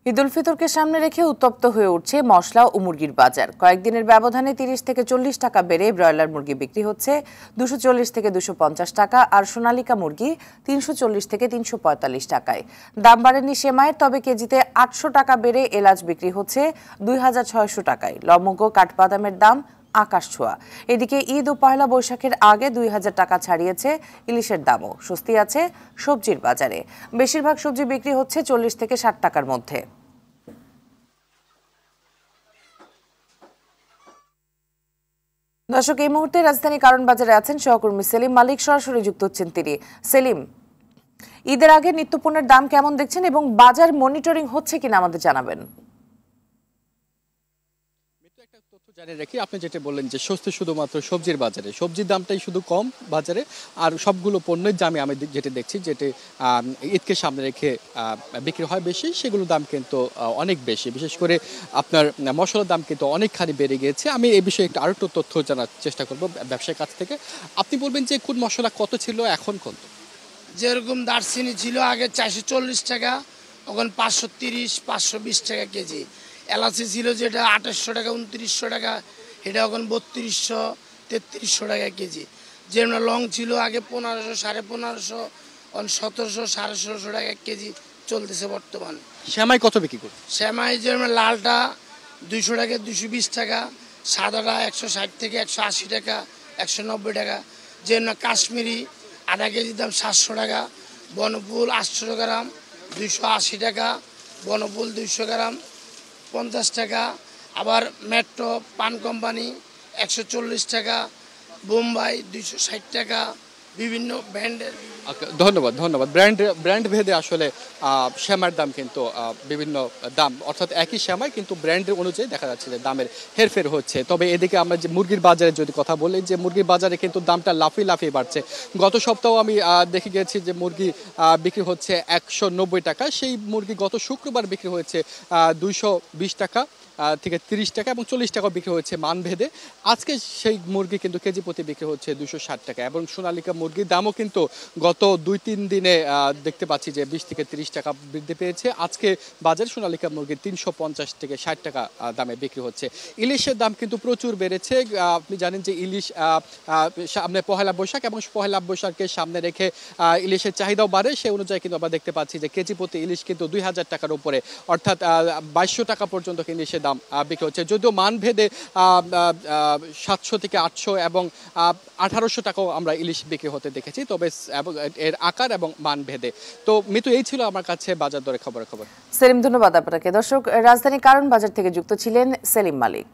ঈদ উল ফিতরকে সামনে রেখে উত্তপ্ত হয়ে উঠছে মশলা ও মুরগির বাজার। কয়েকদিনের ব্যবধানে 30 থেকে 40 টাকা বেড়ে ব্রয়লার মুরগি বিক্রি হচ্ছে 240 থেকে 250 টাকা, আর সোনালিকা মুরগি 340 থেকে 345 টাকায়। দাম বাড়েনি সেমাইয়ের, তবে কেজিতে 800 টাকা বেড়ে এলাচ বিক্রি হচ্ছে 2600 টাকায়। লবঙ্গ কাঠবাদামের দাম আকাশ ছোঁয়া। এদিকে ঈদ ও পয়লা বৈশাখের আগে 2000 টাকা ছাড়িয়েছে ইলিশের দামও। স্বস্তি আছে সবজির বাজারে। বেশিরভাগ সবজি বিক্রি হচ্ছে 40 থেকে 60 টাকার মধ্যে। দর্শক, এই মুহূর্তে রাজধানী কারণ বাজারে আছেন সহকর্মী সেলিম মালিক, সরাসরি যুক্ত হচ্ছেন তিনি। সেলিম, ঈদের আগে নিত্যপণ্যের দাম কেমন দেখছেন এবং বাজার মনিটরিং হচ্ছে কিনা আমাদের জানাবেন। জানিয়ে রাখি, আপনি যেটা বললেন যে স্বস্তি শুধুমাত্র সবজির বাজারে, সবজির দামটাই শুধু কম বাজারে, আর সবগুলো পণ্যের দামে আমি যেটা দেখছি, যেটা ঈদকে সামনে রেখে বিক্রি হয় বেশি, সেগুলোর দাম কিন্তু অনেক বেশি। বিশেষ করে আপনার মশলার দাম কিন্তু অনেকখানি বেড়ে গিয়েছে। আমি এই বিষয়ে আরও একটু তথ্য জানার চেষ্টা করব ব্যবসায়ীর কাছ থেকে। আপনি বলবেন যে কোন মশলা কত ছিল, এখন কত? যেরকম দারচিনি ছিল আগে 440 টাকা, এখন 530 520 টাকা কেজি। এলাচি ছিল যেটা 2800 টাকা 2900 টাকা, এটা এখন 3200 3300 টাকা কেজি। যেমন লং ছিল আগে 1500 1550, এখন 1700 1750 টাকা কেজি চলতেছে বর্তমান। সেমাই কত বিক্রি করছে? সেমাই যেমন লালটা 200 টাকা 220 টাকা, সাদাটা 160 থেকে 180 টাকা 190 টাকা। যেমন কাশ্মীরি আধা কেজির দাম 700 টাকা, বনফুল 800 গ্রাম 280 টাকা, বনফুল 200 গ্রাম 50 টাকা। আবার মেট্রো পান কোম্পানি 140 টাকা, বোম্বাই 260 টাকা, বিভিন্ন ব্র্যান্ডের। ধন্যবাদ। ব্র্যান্ড ভেদে আসলে শ্যামার দাম কিন্তু বিভিন্ন দাম, অর্থাৎ একই শ্যামাই কিন্তু ব্র্যান্ডের অনুযায়ী দেখা যাচ্ছে যে দামের হেরফের হচ্ছে। তবে এদিকে আমরা যে মুরগির বাজারে যদি কথা বলি, যে মুরগির বাজারে কিন্তু দামটা লাফিয়ে বাড়ছে। গত সপ্তাহ আমি দেখে গেছি যে মুরগি বিক্রি হচ্ছে 190 টাকা, সেই মুরগি গত শুক্রবার বিক্রি হয়েছে 220 টাকা থেকে 30 টাকা এবং 40 টাকা বিক্রি হচ্ছে মানভেদে। আজকে সেই মুরগি কিন্তু কেজি প্রতি বিক্রি হচ্ছে 260 টাকা, এবং সোনালিকা মুরগির দামও কিন্তু গত 2-3 দিনে দেখতে পাচ্ছি যে 20 থেকে 30 টাকা বৃদ্ধি পেয়েছে। আজকে বাজারে সোনালিকা মুরগি 350 থেকে 60 টাকা দামে বিক্রি হচ্ছে। ইলিশের দাম কিন্তু প্রচুর বেড়েছে। আপনি জানেন যে ইলিশ সামনে পহেলা বৈশাখ, এবং পহেলা বৈশাখকে সামনে রেখে ইলিশের চাহিদাও বাড়ে। সেই অনুযায়ী কিন্তু আমরা দেখতে পাচ্ছি যে কেজি প্রতি ইলিশ কিন্তু 2000 টাকার উপরে, অর্থাৎ 2200 টাকা পর্যন্ত ইলিশের দাম বিক্রি হচ্ছে। যদিও মানভেদে 700 থেকে 800 এবং 1800 টাকাও আমরা ইলিশ বিক্রি হতে দেখেছি, তবে এর আকার এবং মানভেদে। তো মিতু, এই ছিল আমার কাছে বাজার দরে খবর। সেলিম, ধন্যবাদ আপনাকে। দর্শক, রাজধানী কারণ বাজার থেকে যুক্ত ছিলেন সেলিম মালিক।